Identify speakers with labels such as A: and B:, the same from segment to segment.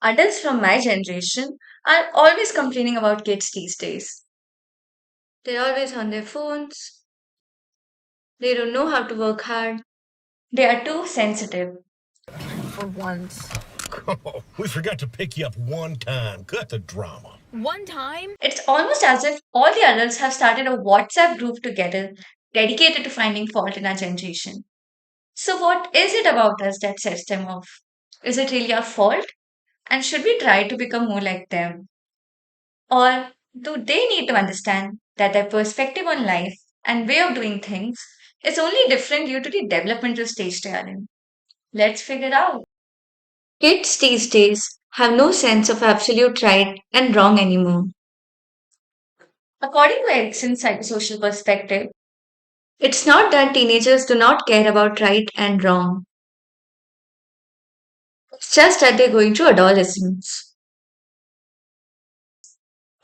A: Adults from my generation are always complaining about kids these days. They're always on their phones, they don't know how to work hard, they are too sensitive.
B: For once.
C: Oh, we forgot to pick you up one time. Cut the drama.
B: One time?
A: It's almost as if all the adults have started a WhatsApp group together dedicated to finding fault in our generation. So, what is it about us that sets them off? Is it really our fault? And should we try to become more like them? Or do they need to understand that their perspective on life and way of doing things is only different due to the developmental stage they are in? Let's figure it out. Kids these days have no sense of absolute right and wrong anymore. According to Erickson's psychosocial perspective, it's not that teenagers do not care about right and wrong, it's just that they're going through adolescence.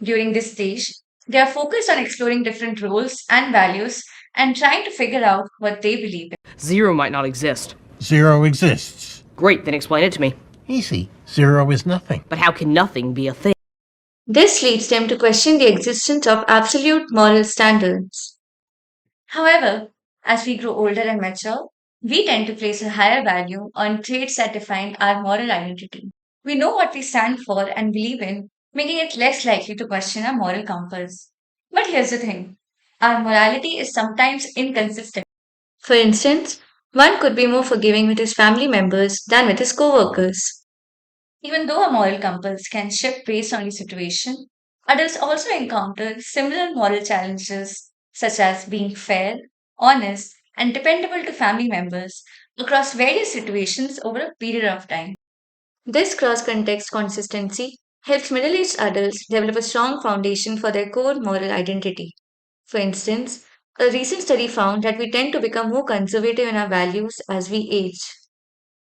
A: During this stage, they are focused on exploring different roles and values and trying to figure out what they believe in.
D: Zero might not exist.
C: Zero exists.
D: Great, then explain it to me.
C: Easy. Zero is nothing.
D: But how can nothing be a thing?
A: This leads them to question the existence of absolute moral standards. However, as we grow older and mature, we tend to place a higher value on traits that define our moral identity. We know what we stand for and believe in, making it less likely to question our moral compass. But here's the thing, our morality is sometimes inconsistent. For instance, one could be more forgiving with his family members than with his coworkers. Even though a moral compass can shift based on the situation, adults also encounter similar moral challenges, such as being fair, honest, and dependable to family members across various situations over a period of time. This cross context consistency helps middle aged adults develop a strong foundation for their core moral identity. For instance, a recent study found that we tend to become more conservative in our values as we age.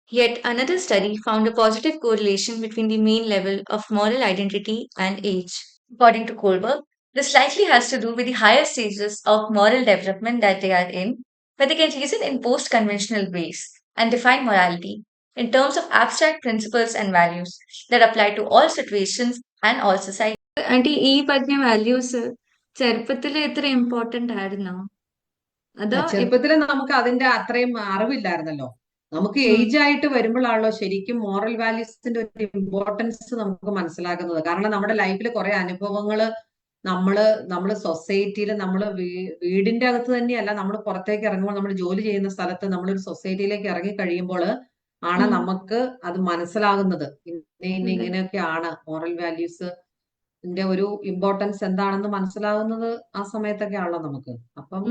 A: Yet another study found a positive correlation between the mean level of moral identity and age. According to Kohlberg, this likely has to do with the higher stages of moral development that they are in, where they can reason in post conventional ways and define morality in terms of abstract principles and values that apply to all situations and all societies. Aunty ഈ പറഞ്ഞ values ചെറുപ്പത്തിൽ ഇത്ര important ആയിരുന്നോ അതോ
E: ചെറുപ്പത്തില് നമുക്ക് അതിന്റെ അത്രയും അറിവില്ലായിരുന്നല്ലോ. നമുക്ക് ഏജ് ആയിട്ട് വരുമ്പോഴാണല്ലോ ശരിക്കും മോറൽ വാല്യൂസിന്റെ ഒരു ഇമ്പോർട്ടൻസ് നമുക്ക് മനസ്സിലാക്കുന്നത്. കാരണം നമ്മുടെ ലൈഫിൽ കുറെ അനുഭവങ്ങള് നമ്മള് സൊസൈറ്റിയിൽ വീടിന്റെ അകത്ത് തന്നെയല്ല, നമ്മൾ പുറത്തേക്ക് ഇറങ്ങുമ്പോൾ, നമ്മൾ ജോലി ചെയ്യുന്ന സ്ഥലത്ത്, നമ്മളൊരു സൊസൈറ്റിയിലേക്ക് ഇറങ്ങി കഴിയുമ്പോൾ ആണ് നമുക്ക് അത് മനസ്സിലാകുന്നത്. ഇങ്ങനെയൊക്കെയാണ് മോറൽ വാല്യൂസ് ഒരു ഇമ്പോർട്ടൻസ് എന്താണെന്ന് മനസ്സിലാകുന്നത് ആ സമയത്തൊക്കെ ആണല്ലോ നമുക്ക്. അപ്പം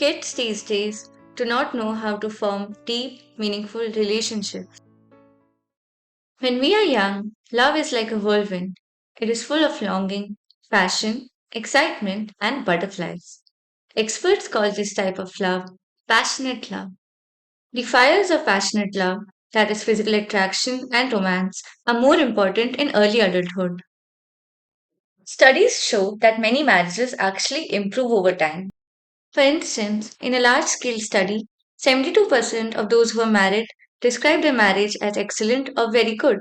A: Kids these days do not know how to form deep, meaningful relationships. When we are young, love is like a whirlwind. It is full of longing, passion, excitement, and butterflies. Experts call this type of love passionate love. The fires of passionate love, that is, physical attraction and romance, are more important in early adulthood. Studies show that many marriages actually improve over time. For instance, in a large scale study, 72% of those who were married described their marriage as excellent or very good.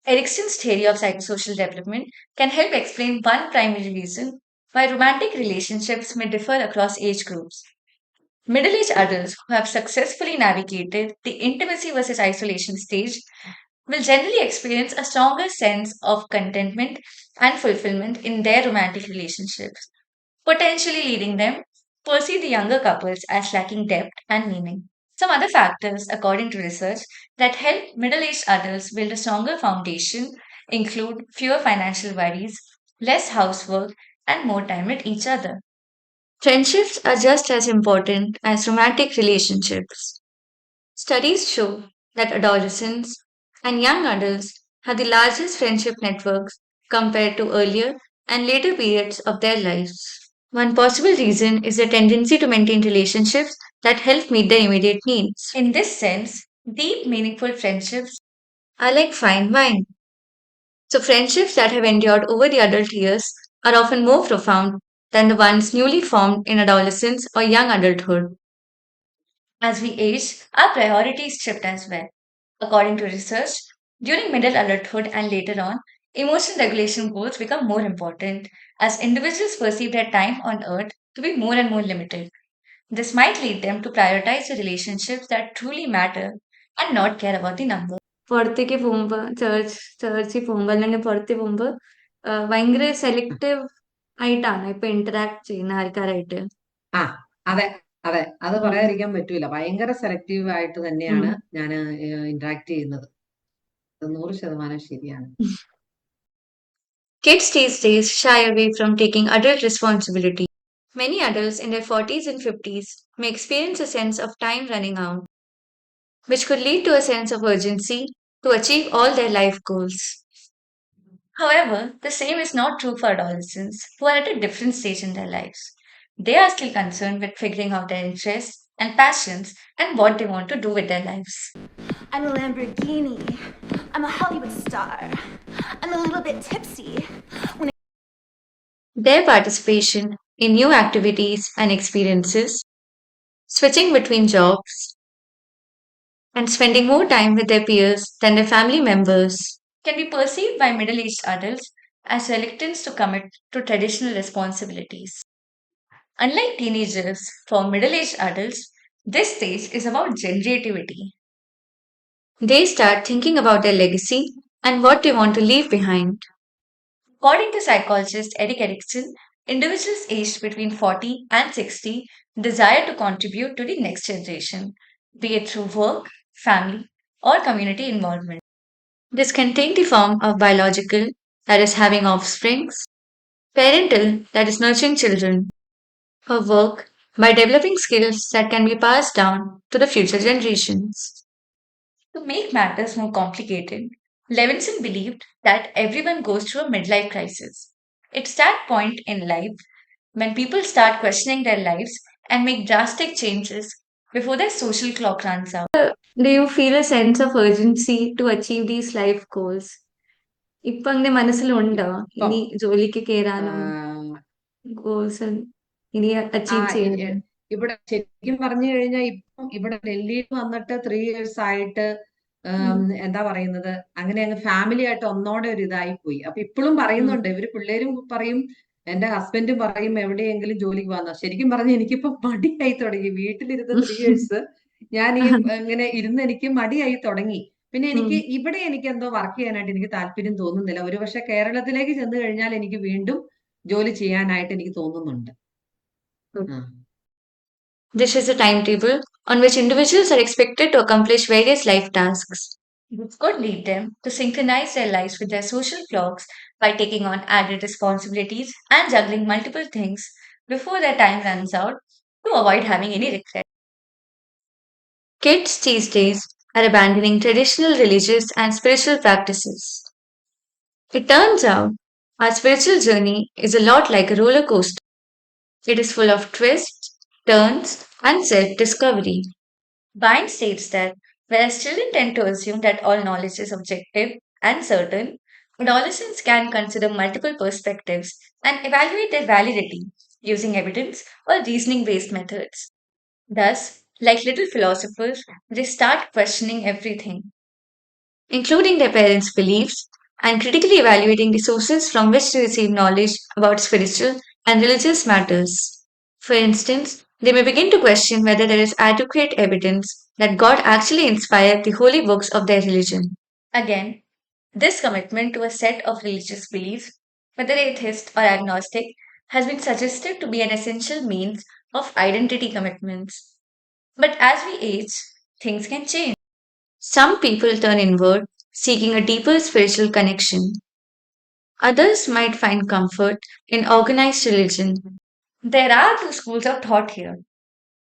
A: Erickson's theory of psychosocial development can help explain one primary reason why romantic relationships may differ across age groups. Middle aged adults who have successfully navigated the intimacy versus isolation stage will generally experience a stronger sense of contentment and fulfillment in their romantic relationships, potentially leading them to perceive the younger couples as lacking depth and meaning. Some other factors, according to research, that help middle aged adults build a stronger foundation include fewer financial worries, less housework, and more time with each other. Friendships are just as important as romantic relationships. Studies show that adolescents and young adults have the largest friendship networks compared to earlier and later periods of their lives. One possible reason is the tendency to maintain relationships that help meet their immediate needs. In this sense, deep, meaningful friendships are like fine wine. So, friendships that have endured over the adult years are often more profound than the ones newly formed in adolescence or young adulthood. As we age, our priorities shift as well. According to research, During middle adulthood and later on, emotional regulation goals become more important as individuals perceive their time on earth to be more and more limited. This might lead them to prioritize the relationships that truly matter and not care about the number. പുറത്തേക്ക് പോകുമ്പോൾ ചേർച്ചിൽ പോകുമ്പോൾ അല്ലെങ്കിൽ പുറത്ത് പോകുമ്പോൾ ഭയങ്കര selective ആയിട്ടാണ് ഇപ്പൊ interact ചെയ്യുന്ന ആൾക്കാരായിട്ട്.
E: ആ അതെ അതെ, അത്
A: ഉം.
E: പറയാതിരിക്കാൻ പറ്റൂല. ഭയങ്കര സെലക്റ്റീവ് ആയിട്ട്
A: ഉം.
E: തന്നെയാണ് ഞാൻ ഇന്ററാക്ട് ചെയ്യുന്നത്. അത് 100% ശരിയാണ്.
A: Kids these days shy away from taking adult responsibility. Many adults in their 40s and 50s may experience a sense of time running out, which could lead to a sense of urgency to achieve all their life goals. However, the same is not true for adolescents who are at a different stage in their lives. They are still concerned with figuring out their interests and passions and what they want to do with their lives.
B: I'm a Lamborghini. I'm a Hollywood star. I'm a little bit tipsy.
A: Their participation in new activities and experiences, switching between jobs, and spending more time with their peers than their family members can be perceived by middle aged adults as reluctance to commit to traditional responsibilities. Unlike teenagers, for middle aged adults, this stage is about generativity. They start thinking about their legacy and what they want to leave behind. According to psychologist Eric Erikson, individuals aged between 40 and 60 desire to contribute to the next generation, be it through work, family, or community involvement. This can take the form of biological, that is, having offsprings, parental, that is, nurturing children, or work by developing skills that can be passed down to the future generations. To make matters more complicated, Levinson believed that everyone goes through a midlife crisis. It's that point in life when people start questioning their lives and make drastic changes before their social clock runs out. Do you feel a sense of urgency to achieve these life goals? ഇപ്പൊ അങ്ങനെ മനസ്സിലുണ്ടോ
E: ഇപ്പം
A: ഇനി ജോലിക്ക്
E: ആ,
A: കേറാനും goals ഇനി
E: ആ
A: achieve ചെയ്യാനും?
E: ഇവിടെ ശരിക്കും പറഞ്ഞു കഴിഞ്ഞാൽ ഇപ്പം ഇവിടെ ഡൽഹിയിൽ വന്നിട്ട് 3 years ആയിട്ട്
A: ഉം.
E: എന്താ പറയുന്നത്, അങ്ങനെ അങ്ങ് ഫാമിലി ആയിട്ട് ഒന്നോടെ ഒരു ഇതായി പോയി. അപ്പൊ ഇപ്പോഴും
A: ഉം.
E: പറയുന്നുണ്ട്, ഇവര് പിള്ളേരും പറയും, എന്റെ ഹസ്ബൻഡും പറയും എവിടെയെങ്കിലും ജോലിക്ക് വന്ന. ശരിക്കും പറഞ്ഞ എനിക്കിപ്പോ മടിയായി തുടങ്ങി വീട്ടിലിരുന്ന് 3 years. ഞാൻ ഈ ഇങ്ങനെ ഇരുന്ന് എനിക്ക് മടിയായി തുടങ്ങി. പിന്നെ
A: ഉം.
E: ഇവിടെ എനിക്ക് എന്തോ വർക്ക് ചെയ്യാനായിട്ട് എനിക്ക് താല്പര്യം തോന്നുന്നില്ല. ഒരുപക്ഷെ കേരളത്തിലേക്ക് ചെന്ന് കഴിഞ്ഞാൽ എനിക്ക് വീണ്ടും ജോലി ചെയ്യാനായിട്ട് എനിക്ക് തോന്നുന്നുണ്ട്. ആ
A: This is a timetable on which individuals are expected to accomplish various life tasks. This could lead them to synchronize their lives with their social clocks by taking on added responsibilities and juggling multiple things before their time runs out to avoid having any regret. Kids these days are abandoning traditional religious and spiritual practices. It turns out our spiritual journey is a lot like a roller coaster. It is full of twists, turns, and self discovery. Vine states that whereas children tend to assume that all knowledge is objective and certain, adolescents can consider multiple perspectives and evaluate their validity using evidence or reasoning based methods. Thus, like little philosophers, they start questioning everything, including their parents' beliefs, and critically evaluating the sources from which they receive knowledge about spiritual and religious matters. For instance, they may begin to question whether there is adequate evidence that God actually inspired the holy books of their religion. Again, this commitment to a set of religious beliefs, whether atheist or agnostic, has been suggested to be an essential means of identity commitments. But as we age, things can change. Some people turn inward, seeking a deeper spiritual connection. Others might find comfort in organized religion. There are two schools of thought here.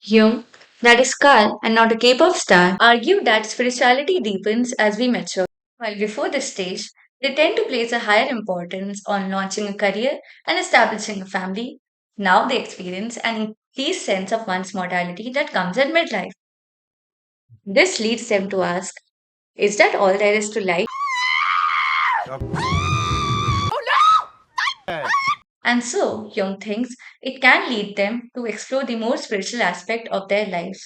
A: Jung, that is Carl and not a cape of star, argued that spirituality deepens as we mature, while before this stage, they tend to place a higher importance on launching a career and establishing a family. Now they experience an increased sense of one's mortality that comes at midlife. This leads them to ask, is that all there is to life? And so, Jung thinks it can lead them to explore the more spiritual aspect of their lives.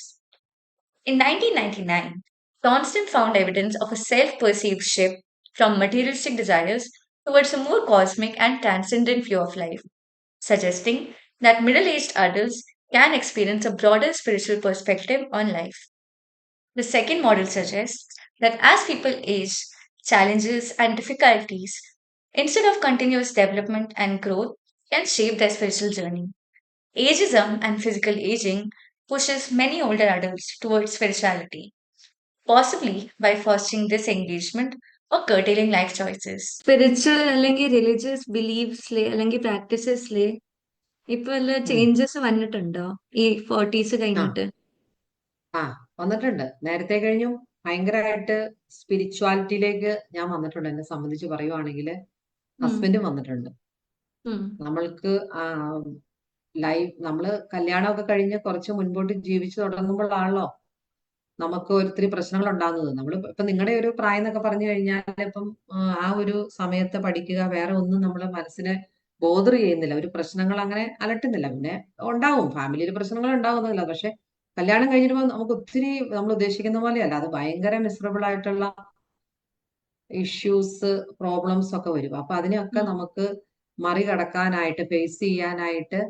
A: In 1999, Constant found evidence of a self perceived shift from materialistic desires towards a more cosmic and transcendent view of life, suggesting that middle aged adults can experience a broader spiritual perspective on life. The second model suggests that as people age, challenges and difficulties, instead of continuous development and growth, can shape their spiritual journey. Ageism and physical aging pushes many older adults towards spirituality, possibly by fostering disengagement or curtailing life choices. Spiritual അല്ലെങ്കിൽ religious ബിലീഫ്സിലെ അല്ലെങ്കിൽ പ്രാക്ടീസസിലെ ഇപ്പൊ വല്ല
E: ഉം.
A: Changes വന്നിട്ടുണ്ടോ ഈ 40s
E: ആ
A: കഴിഞ്ഞിട്ട്?
E: ആ വന്നിട്ടുണ്ട്. നേരത്തെ കഴിഞ്ഞും ഭയങ്കരമായിട്ട് സ്പിരിച്വാലിറ്റിയിലേക്ക് ഞാൻ വന്നിട്ടുണ്ട്. എന്നെ സംബന്ധിച്ച് പറയുവാണെങ്കിൽ
A: ഉം,
E: ഹസ്ബൻഡും വന്നിട്ടുണ്ട്.
A: ഉം,
E: നമ്മൾക്ക് നമ്മള് കല്യാണമൊക്കെ കഴിഞ്ഞ് കുറച്ച് മുൻപോട്ട് ജീവിച്ചു തുടങ്ങുമ്പോഴാണല്ലോ നമുക്ക് ഒത്തിരി പ്രശ്നങ്ങൾ ഉണ്ടാകുന്നത്. നമ്മൾ ഇപ്പൊ നിങ്ങളുടെ ഒരു പ്രായം എന്നൊക്കെ പറഞ്ഞു കഴിഞ്ഞാൽ ഇപ്പം ആ ഒരു സമയത്ത് പഠിക്കുക, വേറെ ഒന്നും നമ്മളെ മനസ്സിനെ ബോധർ ചെയ്യുന്നില്ല, ഒരു പ്രശ്നങ്ങൾ അങ്ങനെ അലട്ടുന്നില്ല. പിന്നെ ഉണ്ടാവും, ഫാമിലിയിൽ പ്രശ്നങ്ങൾ ഉണ്ടാകുന്നില്ല. പക്ഷെ കല്യാണം കഴിഞ്ഞിട്ട് നമുക്ക് ഒത്തിരി നമ്മൾ ഉദ്ദേശിക്കുന്ന പോലെയല്ല, അത് ഭയങ്കര മിസറബിൾ ആയിട്ടുള്ള ഇഷ്യൂസ്, പ്രോബ്ലംസ് ഒക്കെ വരും. അപ്പൊ അതിനെയൊക്കെ
A: ഉം.
E: നമുക്ക് മറികടക്കാനായിട്ട്, ഫേസ് ചെയ്യാനായിട്ട്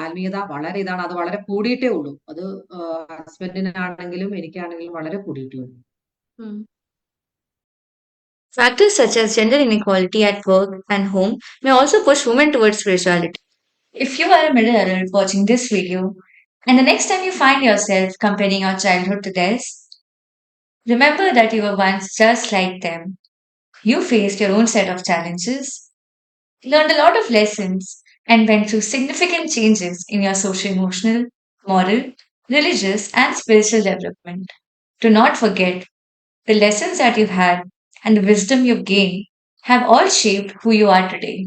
E: ആത്മീയത വളരെ ഇതാണ്. അത് വളരെ കൂടിയിട്ടേ ഉള്ളൂ. അത് ഹസ്ബൻഡിനാണെങ്കിലും എനിക്കാണെങ്കിലും വളരെ കൂടിയിട്ടേ ഉള്ളൂ.
A: Mm. Factors such as gender inequality at work and home may also push women towards spirituality. If you are a middle adult watching this video, and the next time you find yourself comparing your childhood to theirs, remember that you were once just like them. You faced your own set of challenges, learned a lot of lessons, and went through significant changes in your social emotional, moral, religious, and spiritual development. Do not forget the lessons that you've had and the wisdom you've gained have all shaped who you are today.